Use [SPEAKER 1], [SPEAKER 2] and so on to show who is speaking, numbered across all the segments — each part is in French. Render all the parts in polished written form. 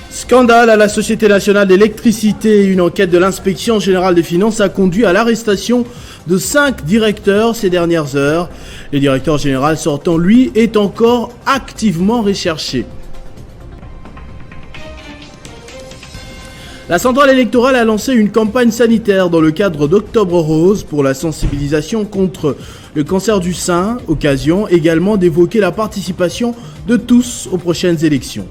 [SPEAKER 1] Scandale à la Société nationale d'électricité. Une enquête de l'inspection générale des finances a conduit à l'arrestation de 5 directeurs ces dernières heures. Le directeur général sortant, lui, est encore activement recherché. La centrale électorale a lancé une campagne sanitaire dans le cadre d'Octobre Rose pour la sensibilisation contre le cancer du sein, occasion également d'évoquer la participation de tous aux prochaines élections.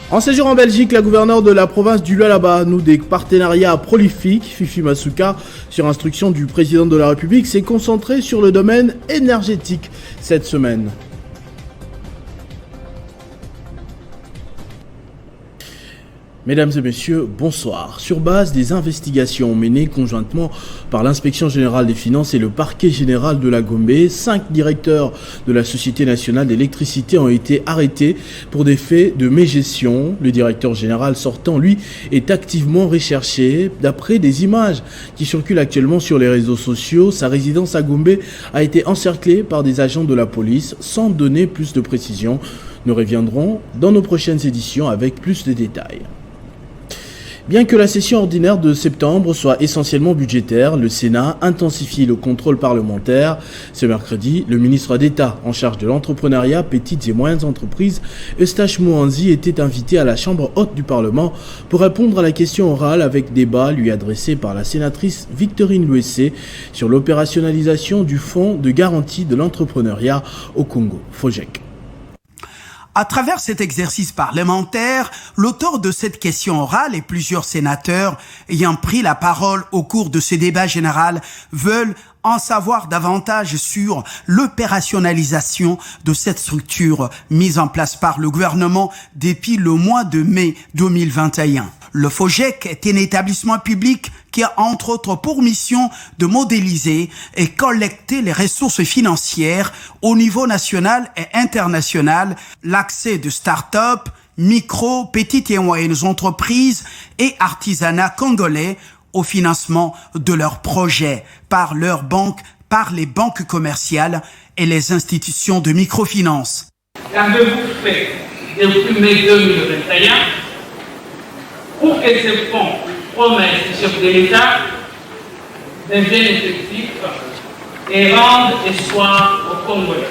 [SPEAKER 1] En séjour en Belgique, la gouverneure de la province du Lualaba noue des partenariats prolifiques. Fifi Masuka, sur instruction du président de la République, s'est concentrée sur le domaine énergétique cette semaine. Mesdames et messieurs, bonsoir. Sur base des investigations menées conjointement par l'inspection générale des finances et le parquet général de la Gombe, 5 directeurs de la Société nationale d'électricité ont été arrêtés pour des faits de mégestion. Le directeur général sortant, lui, est activement recherché. D'après des images qui circulent actuellement sur les réseaux sociaux, sa résidence à Gombe a été encerclée par des agents de la police sans donner plus de précisions. Nous reviendrons dans nos prochaines éditions avec plus de détails. Bien que la session ordinaire de septembre soit essentiellement budgétaire, le Sénat intensifie le contrôle parlementaire. Ce mercredi, le ministre d'État en charge de l'entrepreneuriat, petites et moyennes entreprises, Eustache Mouhanzi, était invité à la Chambre haute du Parlement pour répondre à la question orale avec débat lui adressé par la sénatrice Victorine Louessé sur l'opérationnalisation du Fonds de garantie de l'entrepreneuriat au Congo, FOGEC.
[SPEAKER 2] À travers cet exercice parlementaire, l'auteur de cette question orale et plusieurs sénateurs ayant pris la parole au cours de ce débat général veulent en savoir davantage sur l'opérationnalisation de cette structure mise en place par le gouvernement depuis le mois de mai 2021. Le FOGEC est un établissement public qui a entre autres pour mission de modéliser et collecter les ressources financières au niveau national et international, l'accès de start-up, micro, petites et moyennes entreprises et artisanat congolais au financement de leurs projets par leurs banques, par les banques commerciales et les institutions de microfinance.
[SPEAKER 3] Qu'avez-vous fait depuis mai 2021 pour que ces fonds promesses du chef de l'État deviennent effectifs et rendent espoir aux Congolais?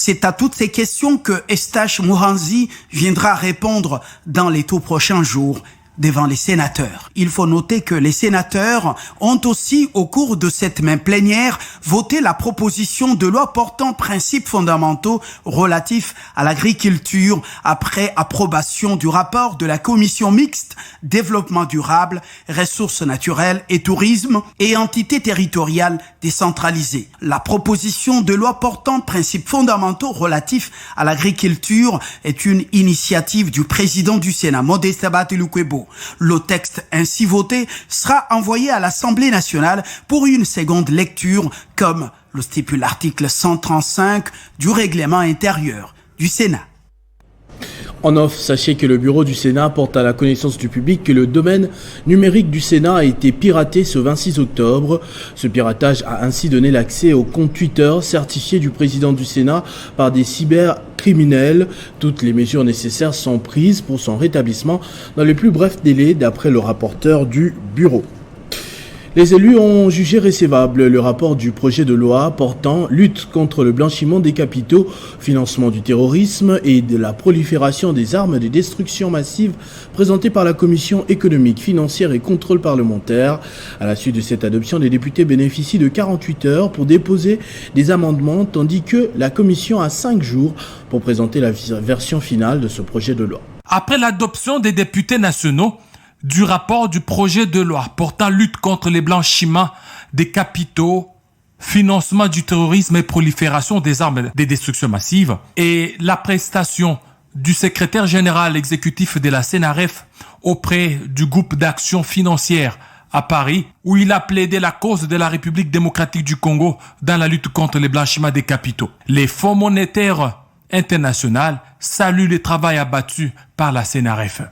[SPEAKER 2] C'est à toutes ces questions que Eustache Mouhanzi viendra répondre dans les tout prochains jours devant les sénateurs. Il faut noter que les sénateurs ont aussi, au cours de cette même plénière, voté la proposition de loi portant principes fondamentaux relatifs à l'agriculture après approbation du rapport de la commission mixte développement durable, ressources naturelles et tourisme et entités territoriales décentralisées. La proposition de loi portant principes fondamentaux relatifs à l'agriculture est une initiative du président du Sénat, Modeste Batilukwebo. Le texte ainsi voté sera envoyé à l'Assemblée nationale pour une seconde lecture, comme le stipule l'article 135 du règlement intérieur du Sénat.
[SPEAKER 1] En off, sachez que le bureau du Sénat porte à la connaissance du public que le domaine numérique du Sénat a été piraté ce 26 octobre. Ce piratage a ainsi donné l'accès au compte Twitter certifié du président du Sénat par des cybercriminels. Toutes les mesures nécessaires sont prises pour son rétablissement dans les plus brefs délais d'après le rapporteur du bureau. Les élus ont jugé recevable le rapport du projet de loi portant lutte contre le blanchiment des capitaux, financement du terrorisme et de la prolifération des armes de destruction massive présenté par la Commission économique, financière et contrôle parlementaire. À la suite de cette adoption, les députés bénéficient de 48 heures pour déposer des amendements, tandis que la Commission a 5 jours pour présenter la version finale de ce projet de loi.
[SPEAKER 4] Après l'adoption des députés nationaux, du rapport du projet de loi portant lutte contre les blanchiments des capitaux, financement du terrorisme et prolifération des armes de destruction massive et la prestation du secrétaire général exécutif de la CNRF auprès du groupe d'action financière à Paris, où il a plaidé la cause de la République démocratique du Congo dans la lutte contre les blanchiments des capitaux. Les fonds monétaires internationaux saluent le travail abattu par la CNRF.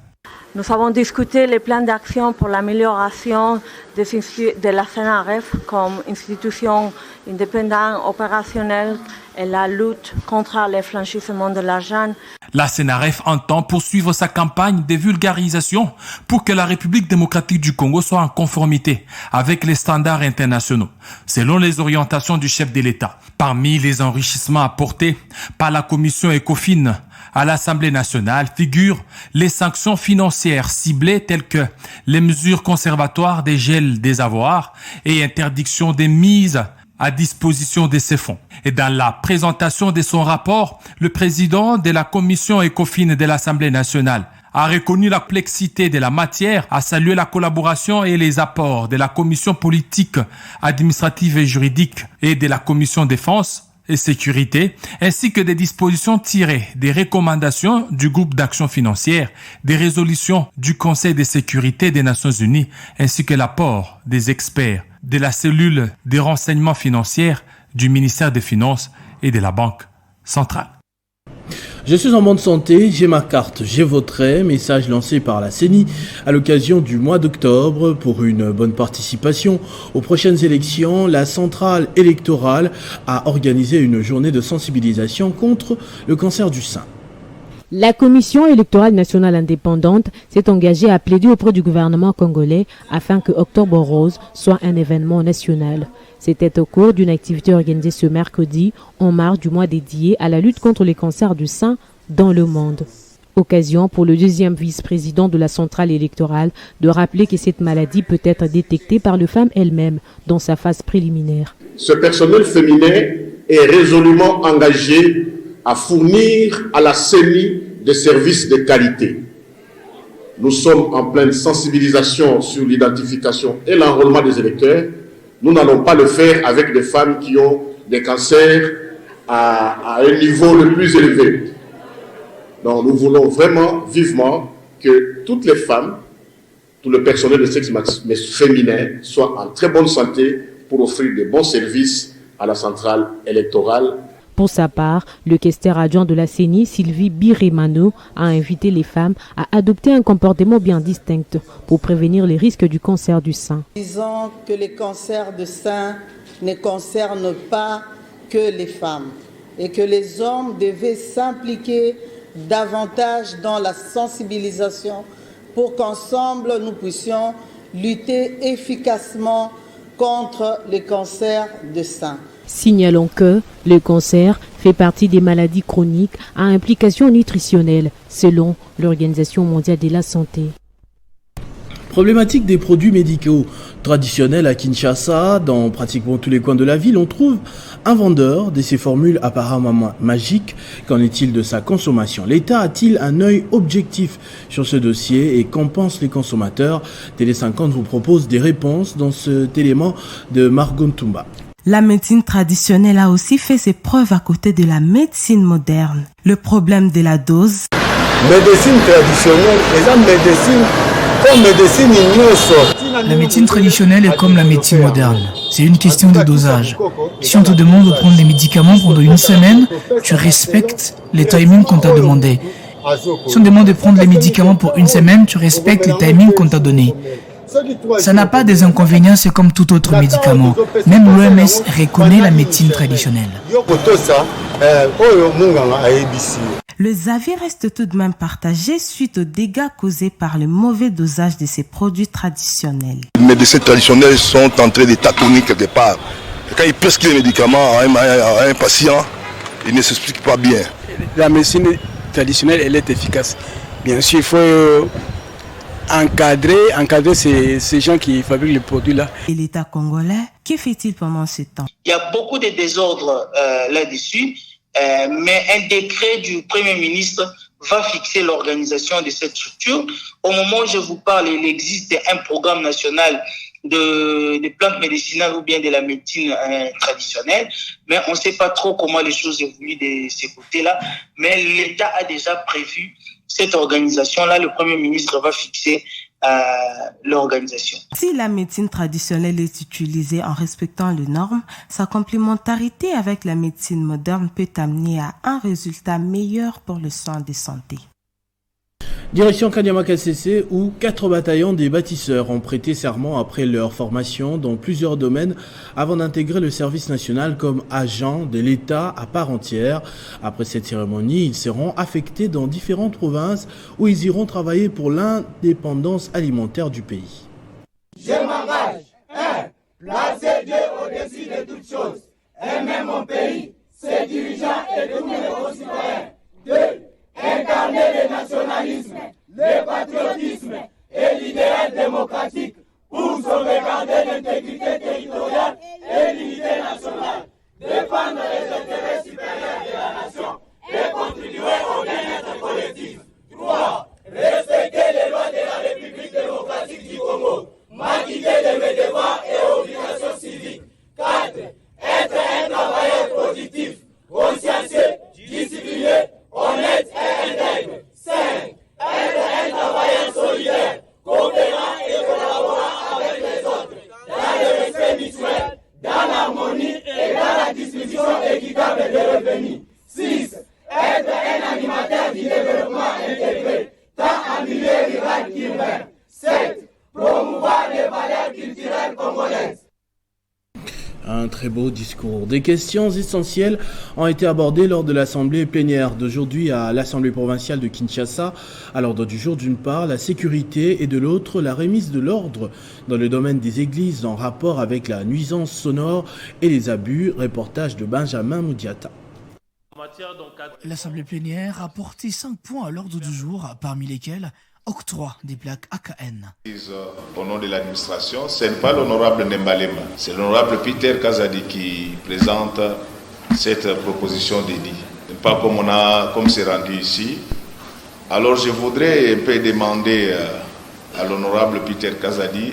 [SPEAKER 5] Nous avons discuté les plans d'action pour l'amélioration de la CNRF comme institution indépendante, opérationnelle et la lutte contre le blanchissement de l'argent.
[SPEAKER 4] La CNRF entend poursuivre sa campagne de vulgarisation pour que la République démocratique du Congo soit en conformité avec les standards internationaux, selon les orientations du chef de l'État. Parmi les enrichissements apportés par la commission ECOFIN à l'Assemblée nationale figurent les sanctions financières ciblées telles que les mesures conservatoires des gels des avoirs et interdiction des mises à disposition de ces fonds. Et dans la présentation de son rapport, le président de la commission ECOFIN de l'Assemblée nationale a reconnu la complexité de la matière, a salué la collaboration et les apports de la commission politique, administrative et juridique et de la commission défense et sécurité, ainsi que des dispositions tirées des recommandations du groupe d'action financière, des résolutions du Conseil de sécurité des Nations Unies, ainsi que l'apport des experts de la cellule des renseignements financiers du ministère des Finances et de la Banque centrale.
[SPEAKER 1] Je suis en bonne santé, j'ai ma carte, j'ai voté. Message lancé par la CENI à l'occasion du mois d'octobre pour une bonne participation aux prochaines élections. La centrale électorale a organisé une journée de sensibilisation contre le cancer du sein.
[SPEAKER 6] La Commission électorale nationale indépendante s'est engagée à plaider auprès du gouvernement congolais afin que Octobre Rose soit un événement national. C'était au cours d'une activité organisée ce mercredi en marge du mois dédié à la lutte contre les cancers du sein dans le monde. Occasion pour le deuxième vice-président de la centrale électorale de rappeler que cette maladie peut être détectée par les femmes elles-mêmes dans sa phase préliminaire.
[SPEAKER 7] Ce personnel féminin est résolument engagé à fournir à la CENI des services de qualité. Nous sommes en pleine sensibilisation sur l'identification et l'enrôlement des électeurs. Nous n'allons pas le faire avec des femmes qui ont des cancers à un niveau le plus élevé. Donc nous voulons vraiment vivement que toutes les femmes, tout le personnel de sexe féminin soient en très bonne santé pour offrir de bons services à la centrale électorale.
[SPEAKER 6] Pour sa part, le questeur adjoint de la CENI, Sylvie Birimano, a invité les femmes à adopter un comportement bien distinct pour prévenir les risques du cancer du sein.
[SPEAKER 8] Disons que les cancers du sein ne concernent pas que les femmes et que les hommes devaient s'impliquer davantage dans la sensibilisation pour qu'ensemble nous puissions lutter efficacement contre les cancers du sein.
[SPEAKER 6] Signalons que le cancer fait partie des maladies chroniques à implication nutritionnelle, selon l'Organisation mondiale de la santé.
[SPEAKER 1] Problématique des produits médicaux traditionnels à Kinshasa, dans pratiquement tous les coins de la ville, on trouve un vendeur de ces formules apparemment magiques. Qu'en est-il de sa consommation? L'État a-t-il un œil objectif sur ce dossier et qu'en pensent les consommateurs? Télé 50 vous propose des réponses dans cet élément de Margot Ntumba.
[SPEAKER 9] La médecine traditionnelle a aussi fait ses preuves à côté de la médecine moderne. Le problème de la dose.
[SPEAKER 10] Médecine traditionnelle,
[SPEAKER 11] la médecine traditionnelle est comme la médecine moderne. C'est une question de dosage. Si on te demande de prendre les médicaments pendant une semaine, tu respectes les timings qu'on t'a demandé. Si on te demande de prendre les médicaments pour une semaine, tu respectes les timings qu'on t'a donnés. Ça n'a pas des inconvénients, c'est comme tout autre médicament. Même l'OMS reconnaît la médecine traditionnelle.
[SPEAKER 9] Les avis restent tout de même partagés suite aux dégâts causés par le mauvais dosage de ces produits traditionnels.
[SPEAKER 10] Les médecins traditionnels sont en train de tâtonner quelque part. Quand ils prescrivent les médicaments à un patient, ils ne s'expliquent pas bien.
[SPEAKER 12] La médecine traditionnelle, elle est efficace. Bien sûr, il faut encadrer ces gens qui fabriquent les produits-là.
[SPEAKER 9] Et l'État congolais, que fait-il pendant ce temps?
[SPEAKER 13] Il y a beaucoup de désordres là-dessus, mais un décret du Premier ministre va fixer l'organisation de cette structure. Au moment où je vous parle, il existe un programme national de plantes médicinales ou bien de la médecine traditionnelle, mais on ne sait pas trop comment les choses évoluent de ces côtés-là, mais l'État a déjà prévu cette organisation-là. Le Premier ministre va fixer l'organisation.
[SPEAKER 9] Si la médecine traditionnelle est utilisée en respectant les normes, sa complémentarité avec la médecine moderne peut amener à un résultat meilleur pour le soin de santé.
[SPEAKER 1] Direction Kanyama KCC où 4 bataillons des bâtisseurs ont prêté serment après leur formation dans plusieurs domaines avant d'intégrer le service national comme agents de l'État à part entière. Après cette cérémonie, ils seront affectés dans différentes provinces où ils iront travailler pour l'indépendance alimentaire du pays.
[SPEAKER 14] Je m'engage, 1. Placer Dieu au-dessus de toutes choses, aimer mon pays, ses dirigeants et tous mes concitoyens. 2. Incarner le nationalisme, le patriotisme et l'idéal démocratique pour sauvegarder l'intégrité territoriale et l'unité nationale, défendre les intérêts supérieurs de la nation et contribuer au bien-être collectif. 3. Respecter les lois de la République démocratique du Congo, m'acquitter de mes devoirs et obligations civiques. 4. Être un travailleur positif, consciencieux, discipliné, honnête et intègre. 5. Être un travailleur solidaire, coopérant et collaborant avec les autres, dans le respect mutuel, dans l'harmonie et dans la distribution équitable des revenus. 6. Être un animateur du développement intégré, tant en milieu rural qu'urbain. 7. Promouvoir les valeurs culturelles congolaises.
[SPEAKER 1] Un très beau discours. Des questions essentielles ont été abordées lors de l'assemblée plénière d'aujourd'hui à l'Assemblée provinciale de Kinshasa. À l'ordre du jour, d'une part, la sécurité et de l'autre, la remise de l'ordre dans le domaine des églises en rapport avec la nuisance sonore et les abus. Reportage de Benjamin Moudiata.
[SPEAKER 11] L'Assemblée plénière a porté 5 points à l'ordre du jour, parmi lesquels octroi des plaques AKN.
[SPEAKER 15] Au nom de l'administration, ce n'est pas l'honorable Nembalema, c'est l'honorable Peter Kazadi qui présente cette proposition d'édit. Pas comme c'est rendu ici. Alors je voudrais un peu demander à l'honorable Peter Kazadi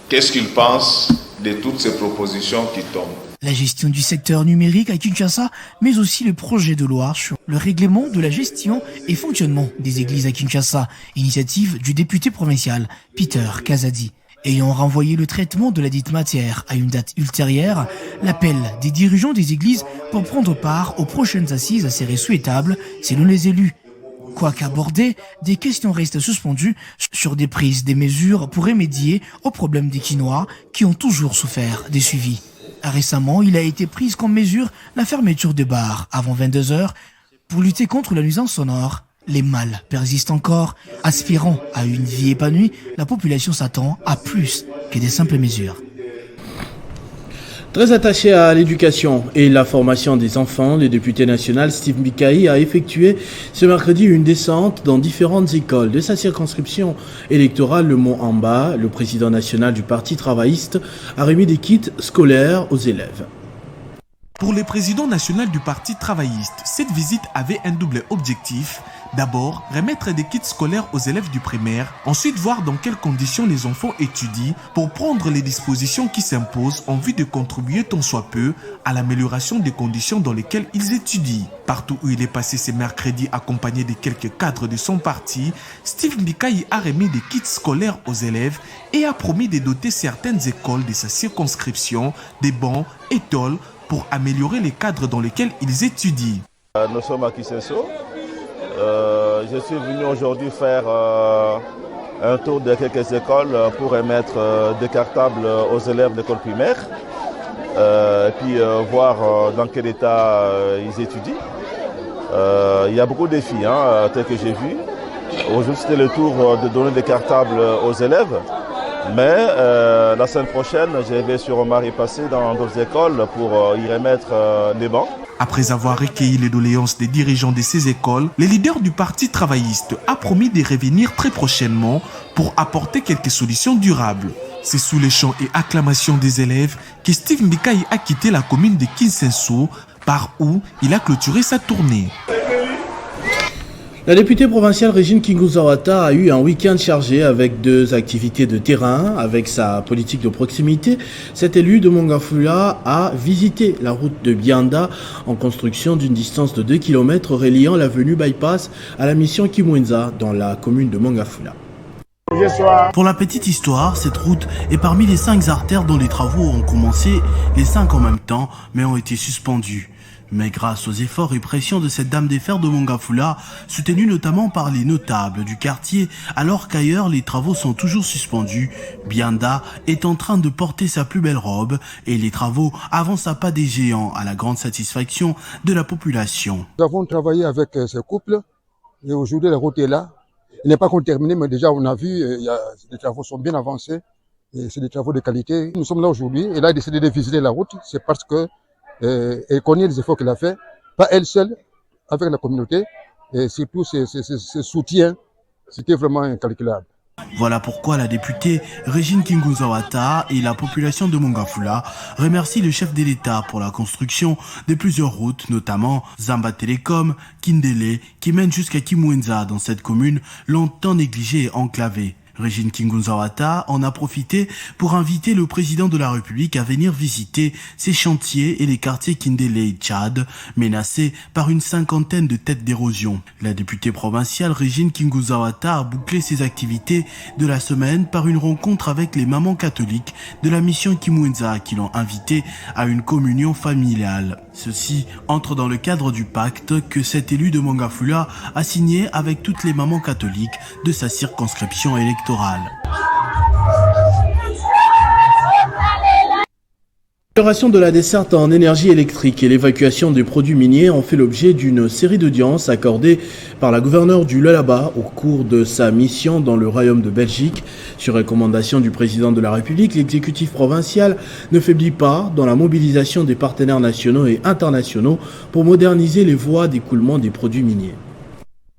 [SPEAKER 15] qu'est-ce qu'il pense de toutes ces propositions qui tombent.
[SPEAKER 11] La gestion du secteur numérique à Kinshasa, mais aussi le projet de loi sur le règlement de la gestion et fonctionnement des églises à Kinshasa, initiative du député provincial Peter Kazadi. Ayant renvoyé le traitement de la dite matière à une date ultérieure, l'appel des dirigeants des églises pour prendre part aux prochaines assises serait souhaitable, selon les élus. Quoique abordées, des questions restent suspendues sur des mesures pour remédier aux problèmes des Quinois qui ont toujours souffert des suivis. Récemment, il a été prise comme mesure la fermeture des bars avant 22h pour lutter contre la nuisance sonore. Les mâles persistent encore. Aspirant à une vie épanouie, la population s'attend à plus que des simples mesures.
[SPEAKER 1] Très attaché à l'éducation et la formation des enfants, le député national Steve Mbikayi a effectué ce mercredi une descente dans différentes écoles de sa circonscription électorale Le Mont-en-Bas. Le président national du Parti travailliste a remis des kits scolaires aux élèves.
[SPEAKER 16] Pour le président national du Parti travailliste, cette visite avait un double objectif. D'abord, remettre des kits scolaires aux élèves du primaire, ensuite voir dans quelles conditions les enfants étudient pour prendre les dispositions qui s'imposent en vue de contribuer tant soit peu à l'amélioration des conditions dans lesquelles ils étudient. Partout où il est passé ce mercredi accompagné de quelques cadres de son parti, Steve Mbikayi a remis des kits scolaires aux élèves et a promis de doter certaines écoles de sa circonscription des bancs et tôles pour améliorer les cadres dans lesquels ils étudient.
[SPEAKER 17] Nous sommes à Kisenso. Je suis venu aujourd'hui faire un tour de quelques écoles pour remettre des cartables aux élèves d'école primaire et puis voir dans quel état ils étudient. Il y a beaucoup de défis, tel que j'ai vu. Aujourd'hui, c'était le tour de donner des cartables aux élèves. Mais la semaine prochaine, je vais sûrement y passer dans d'autres écoles pour y remettre des bancs.
[SPEAKER 16] Après avoir recueilli les doléances des dirigeants de ces écoles, le leader du Parti travailliste a promis de revenir très prochainement pour apporter quelques solutions durables. C'est sous les chants et acclamations des élèves que Steve Mbikayi a quitté la commune de Kinsenso, par où il a clôturé sa tournée.
[SPEAKER 1] La députée provinciale Régine Kinguzawata a eu un week-end chargé avec 2 activités de terrain. Avec sa politique de proximité, cet élu de Mongafula a visité la route de Bianda en construction d'une distance de 2 km reliant l'avenue Bypass à la mission Kimwenza dans la commune de Mongafula. Pour la petite histoire, cette route est parmi les 5 artères dont les travaux ont commencé, les 5 en même temps, mais ont été suspendus. Mais grâce aux efforts et pressions de cette dame des fers de Mongafula, soutenue notamment par les notables du quartier, alors qu'ailleurs les travaux sont toujours suspendus, Bianda est en train de porter sa plus belle robe et les travaux avancent à pas des géants à la grande satisfaction de la population.
[SPEAKER 18] Nous avons travaillé avec ce couple et aujourd'hui la route est là. Il n'est pas encore terminé, mais déjà on a vu, les travaux sont bien avancés et c'est des travaux de qualité. Nous sommes là aujourd'hui et là elle a décidé de visiter la route, c'est parce que elle connaît les efforts qu'elle a fait, pas elle seule, avec la communauté, et surtout ses soutiens, c'était vraiment incalculable.
[SPEAKER 1] Voilà pourquoi la députée Régine Kinguzawata et la population de Mongafula remercient le chef de l'État pour la construction de plusieurs routes, notamment Zamba Telecom, Kindele, qui mènent jusqu'à Kimwenza dans cette commune longtemps négligée et enclavée. Régine Kinguzawata en a profité pour inviter le président de la République à venir visiter ces chantiers et les quartiers Kindele et Tchad, menacés par une cinquantaine de têtes d'érosion. La députée provinciale Régine Kinguzawata a bouclé ses activités de la semaine par une rencontre avec les mamans catholiques de la mission Kimwenza qui l'ont invitée à une communion familiale. Ceci entre dans le cadre du pacte que cet élu de Mongafula a signé avec toutes les mamans catholiques de sa circonscription électorale. L'amélioration de la desserte en énergie électrique et l'évacuation des produits miniers ont fait l'objet d'une série d'audiences accordées par la gouverneure du Lualaba au cours de sa mission dans le Royaume de Belgique. Sur recommandation du président de la République, l'exécutif provincial ne faiblit pas dans la mobilisation des partenaires nationaux et internationaux pour moderniser les voies d'écoulement des produits miniers.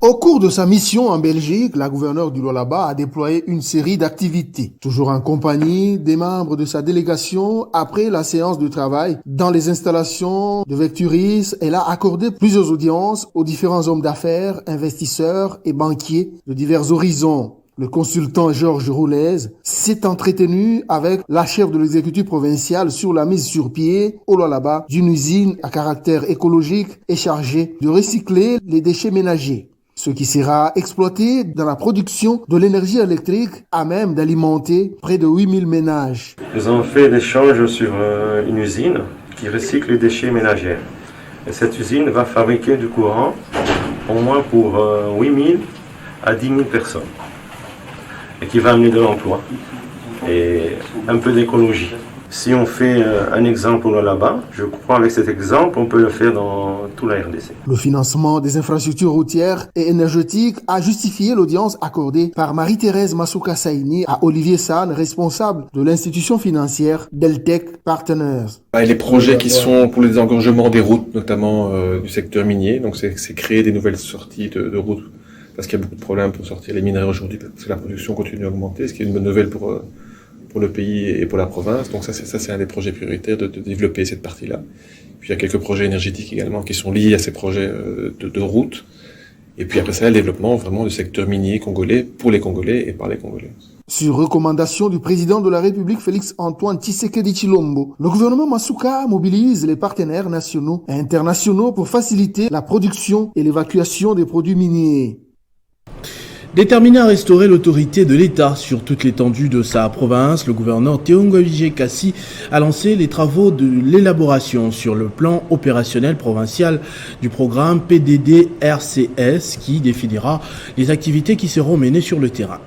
[SPEAKER 19] Au cours de sa mission en Belgique, la gouverneure du Lualaba a déployé une série d'activités, toujours en compagnie des membres de sa délégation. Après la séance de travail dans les installations de Vecturis, elle a accordé plusieurs audiences aux différents hommes d'affaires, investisseurs et banquiers de divers horizons. Le consultant Georges Roulez s'est entretenu avec la chef de l'exécutif provincial sur la mise sur pied au Lualaba d'une usine à caractère écologique et chargée de recycler les déchets ménagers, ce qui sera exploité dans la production de l'énergie électrique à même d'alimenter près de 8000 ménages.
[SPEAKER 20] Nous avons fait l'échange sur une usine qui recycle les déchets ménagers. Et cette usine va fabriquer du courant au moins pour 8000 à 10 000 personnes et qui va amener de l'emploi et un peu d'écologie. Si on fait un exemple là-bas, je crois avec cet exemple, on peut le faire dans toute la RDC.
[SPEAKER 19] Le financement des infrastructures routières et énergétiques a justifié l'audience accordée par Marie-Thérèse Masuka Saini à Olivier San, responsable de l'institution financière Deltec Partners.
[SPEAKER 21] Les projets qui sont pour le désengorgement des routes, notamment du secteur minier, donc c'est créer des nouvelles sorties de routes, parce qu'il y a beaucoup de problèmes pour sortir les minerais aujourd'hui, parce que la production continue à augmenter, ce qui est une bonne nouvelle pour le pays et pour la province. Donc ça c'est un des projets prioritaires de développer cette partie-là. Puis il y a quelques projets énergétiques également qui sont liés à ces projets de route. Et puis après ça, le développement vraiment du secteur minier congolais pour les Congolais et par les Congolais.
[SPEAKER 19] Sur recommandation du président de la République Félix-Antoine Tshisekedi Tshilombo, le gouvernement Masuka mobilise les partenaires nationaux et internationaux pour faciliter la production et l'évacuation des produits miniers.
[SPEAKER 1] Déterminé à restaurer l'autorité de l'État sur toute l'étendue de sa province, le gouverneur Théongwabije Kassi a lancé les travaux de l'élaboration sur le plan opérationnel provincial du programme PDD-RCS qui définira les activités qui seront menées sur le terrain.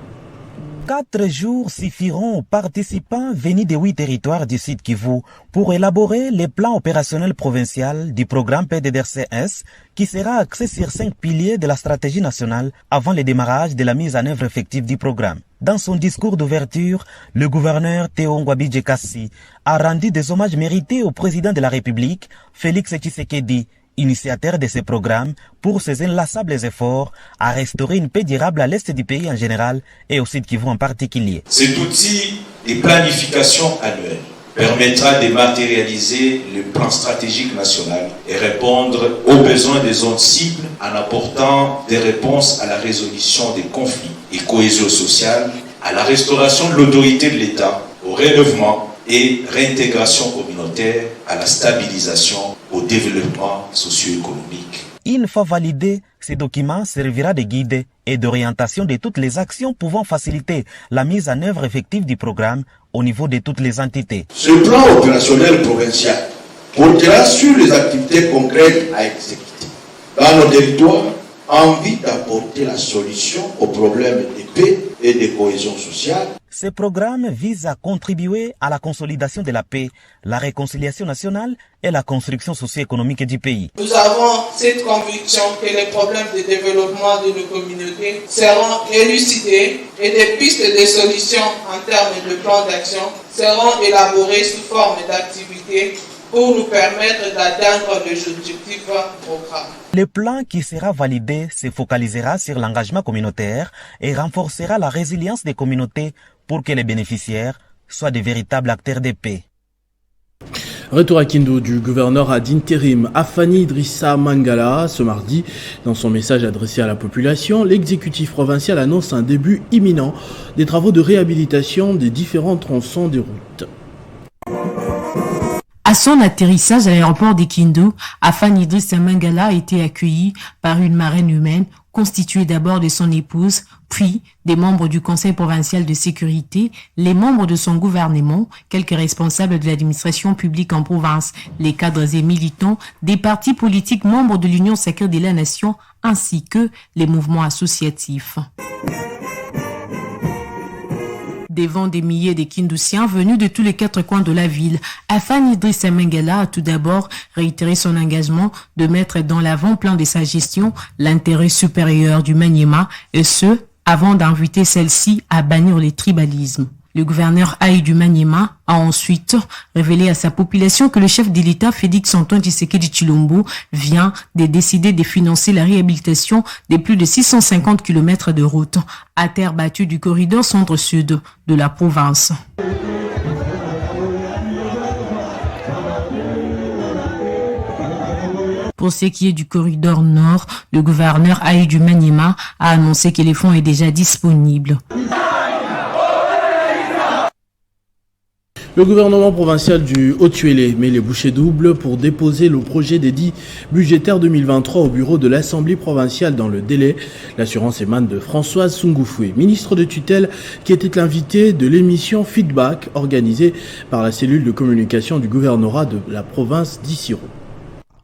[SPEAKER 22] 4 jours suffiront aux participants venus des 8 territoires du Sud Kivu pour élaborer les plans opérationnels provincial du programme PDD-RCS qui sera axé sur 5 piliers de la stratégie nationale avant le démarrage de la mise en œuvre effective du programme. Dans son discours d'ouverture, le gouverneur Théongwabije Kassi a rendu des hommages mérités au président de la République, Félix Tshisekedi, initiateur de ce programme, pour ses inlassables efforts à restaurer une paix durable à l'est du pays en général et au Sud Kivu en particulier.
[SPEAKER 23] Cet outil de planification annuelle permettra de matérialiser le plan stratégique national et répondre aux besoins des zones cibles en apportant des réponses à la résolution des conflits et cohésion sociale, à la restauration de l'autorité de l'État, au relèvement et réintégration communautaire, à la stabilisation, au développement socio-économique.
[SPEAKER 22] Une fois validé, ce document servira de guide et d'orientation de toutes les actions pouvant faciliter la mise en œuvre effective du programme au niveau de toutes les entités.
[SPEAKER 23] Ce plan opérationnel provincial portera sur les activités concrètes à exécuter. Dans nos territoires, envie d'apporter la solution aux problèmes de paix et de cohésion sociale.
[SPEAKER 22] Ce programme vise à contribuer à la consolidation de la paix, la réconciliation nationale et la construction socio-économique du pays.
[SPEAKER 2] Nous avons cette conviction que les problèmes de développement de nos communautés seront élucidés et des pistes de solutions en termes de plan d'action seront élaborées sous forme d'activités pour nous permettre d'atteindre les objectifs programmes.
[SPEAKER 22] Le plan qui sera validé se focalisera sur l'engagement communautaire et renforcera la résilience des communautés pour que les bénéficiaires soient de véritables acteurs de paix.
[SPEAKER 1] Retour à Kindu du gouverneur ad intérim Afani Idrissa Mangala. Ce mardi, dans son message adressé à la population, l'exécutif provincial annonce un début imminent des travaux de réhabilitation des différents tronçons des routes.
[SPEAKER 6] À son atterrissage à l'aéroport de Kindu, Afani Idrissa Mangala a été accueilli par une marraine humaine constituée d'abord de son épouse, puis des membres du Conseil provincial de sécurité, les membres de son gouvernement, quelques responsables de l'administration publique en province, les cadres et militants, des partis politiques membres de l'Union sacrée de la nation, ainsi que les mouvements associatifs. Devant des milliers de Kindusiens venus de tous les 4 coins de la ville, Afani Idrissa Mangala a tout d'abord réitéré son engagement de mettre dans l'avant-plan de sa gestion l'intérêt supérieur du Maniema, et ce, avant d'inviter celle-ci à bannir les tribalismes. Le gouverneur Aïe du Maniema a ensuite révélé à sa population que le chef de l'État, Félix Antoine Tshisekedi Tshilombo, vient de décider de financer la réhabilitation de plus de 650 km de route à terre battue du corridor centre-sud de la province. Pour ce qui est du corridor nord, le gouverneur Aïe du Maniema a annoncé que les fonds est déjà disponibles.
[SPEAKER 1] Le gouvernement provincial du Haut-Tuélé met les bouchées doubles pour déposer le projet d'édit budgétaire 2023 au bureau de l'Assemblée provinciale dans le délai. L'assurance émane de Françoise Sungufoué, ministre de tutelle, qui était l'invité de l'émission Feedback organisée par la cellule de communication du gouvernorat de la province d'Issiro.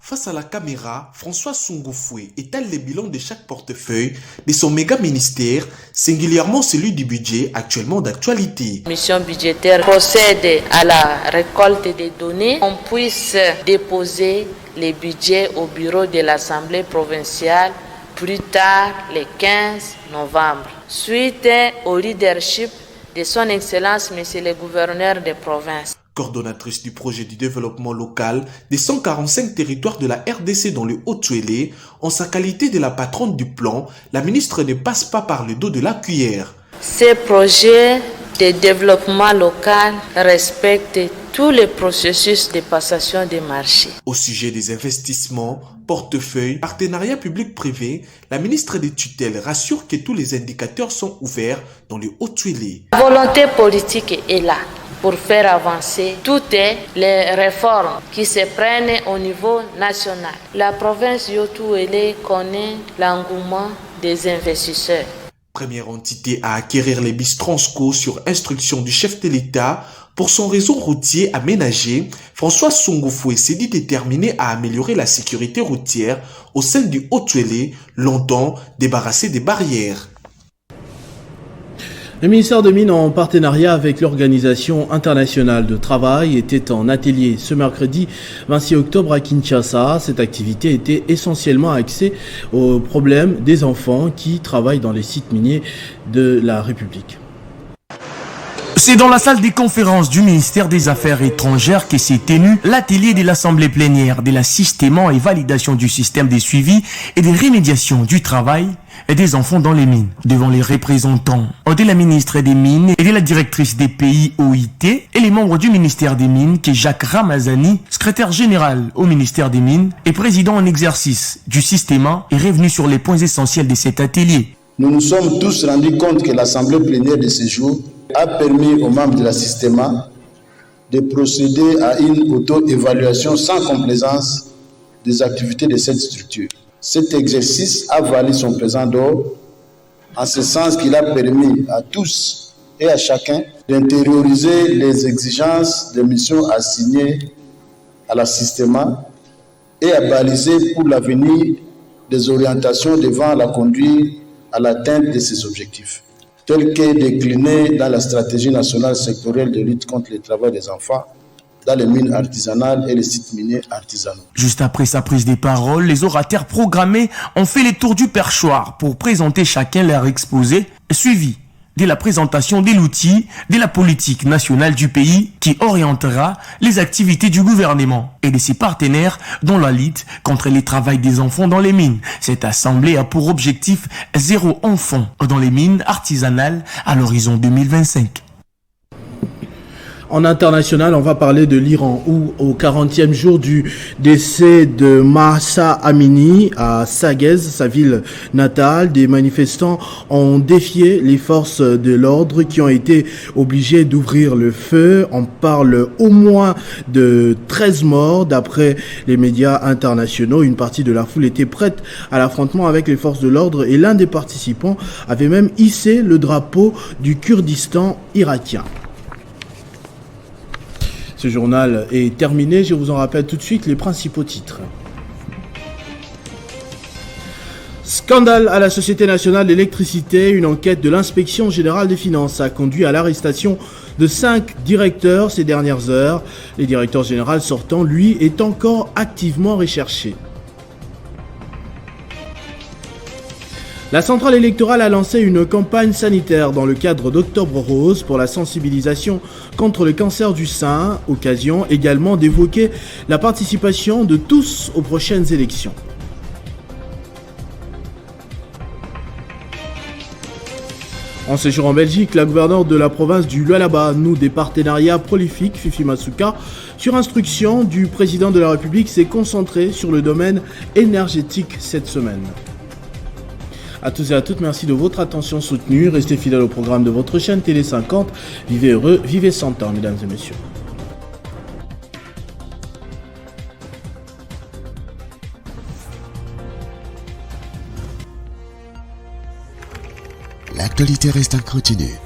[SPEAKER 16] Face à la caméra, François Sungufoué étale les bilans de chaque portefeuille de son méga-ministère, singulièrement celui du budget actuellement d'actualité.
[SPEAKER 3] La mission budgétaire procède à la récolte des données. On puisse déposer les budgets au bureau de l'Assemblée provinciale plus tard, le 15 novembre. Suite au leadership de son Excellence, Monsieur le gouverneur de province.
[SPEAKER 16] Coordonnatrice du projet du développement local des 145 territoires de la RDC dans le Haut-Tuélé, en sa qualité de la patronne du plan, la ministre ne passe pas par le dos de la cuillère.
[SPEAKER 3] Ce projet de développement local respecte tous les processus de passation des marchés.
[SPEAKER 16] Au sujet des investissements, portefeuille, partenariat public-privé, la ministre des tutelles rassure que tous les indicateurs sont ouverts dans le Haut-Tuélé.
[SPEAKER 3] La volonté politique est là pour faire avancer toutes les réformes qui se prennent au niveau national. La province du Haut-Tuélé connaît l'engouement des investisseurs.
[SPEAKER 16] Première entité à acquérir les bus Transco sur instruction du chef de l'État pour son réseau routier aménagé, François Sungufoué s'est dit déterminé à améliorer la sécurité routière au sein du Haut-Tuélé, longtemps débarrassé des barrières.
[SPEAKER 1] Le ministère des Mines, en partenariat avec l'Organisation internationale de travail, était en atelier ce mercredi 26 octobre à Kinshasa. Cette activité était essentiellement axée aux problèmes des enfants qui travaillent dans les sites miniers de la République.
[SPEAKER 5] C'est dans la salle des conférences du ministère des Affaires étrangères que s'est tenu l'atelier de l'Assemblée plénière de l'assistement et validation du système de suivi et de rémédiation du travail et des enfants dans les mines. Devant les représentants de la ministre des Mines et de la directrice des pays OIT et les membres du ministère des Mines, qui est Jacques Ramazani, secrétaire général au ministère des Mines et président en exercice du Systéma, est revenu sur les points essentiels de cet atelier.
[SPEAKER 24] Nous nous sommes tous rendus compte que l'Assemblée plénière de ce jour a permis aux membres de la Systéma de procéder à une auto-évaluation sans complaisance des activités de cette structure. Cet exercice a valu son pesant d'or, en ce sens qu'il a permis à tous et à chacun d'intérioriser les exigences des missions assignées à la Systéma et à baliser pour l'avenir des orientations devant la conduire à l'atteinte de ces objectifs, tels que déclinés dans la stratégie nationale sectorielle de lutte contre le travail des enfants dans les mines artisanales et les sites miniers artisanaux.
[SPEAKER 5] Juste après sa prise de parole, les orateurs programmés ont fait les tours du perchoir pour présenter chacun leur exposé, suivi de la présentation de l'outil de la politique nationale du pays qui orientera les activités du gouvernement et de ses partenaires dans la lutte contre le travail des enfants dans les mines. Cette assemblée a pour objectif 0 enfant dans les mines artisanales à l'horizon 2025.
[SPEAKER 1] En international, on va parler de l'Iran où, au 40e jour du décès de Mahsa Amini à Saguez, sa ville natale, des manifestants ont défié les forces de l'ordre qui ont été obligées d'ouvrir le feu. On parle au moins de 13 morts d'après les médias internationaux. Une partie de la foule était prête à l'affrontement avec les forces de l'ordre et l'un des participants avait même hissé le drapeau du Kurdistan irakien. Ce journal est terminé, je vous en rappelle tout de suite les principaux titres. Scandale à la Société nationale d'électricité, une enquête de l'inspection générale des finances a conduit à l'arrestation de 5 directeurs ces dernières heures. Le directeur général sortant, lui, est encore activement recherché. La centrale électorale a lancé une campagne sanitaire dans le cadre d'Octobre Rose pour la sensibilisation contre le cancer du sein, occasion également d'évoquer la participation de tous aux prochaines élections. En séjour en Belgique, la gouverneure de la province du Lualaba noue des partenariats prolifiques. Fifi Masuka, sur instruction du président de la République, s'est concentrée sur le domaine énergétique cette semaine. À tous et à toutes, merci de votre attention soutenue. Restez fidèles au programme de votre chaîne Télé 50. Vivez heureux, vivez 100 ans, mesdames et messieurs.
[SPEAKER 4] L'actualité reste incontinue.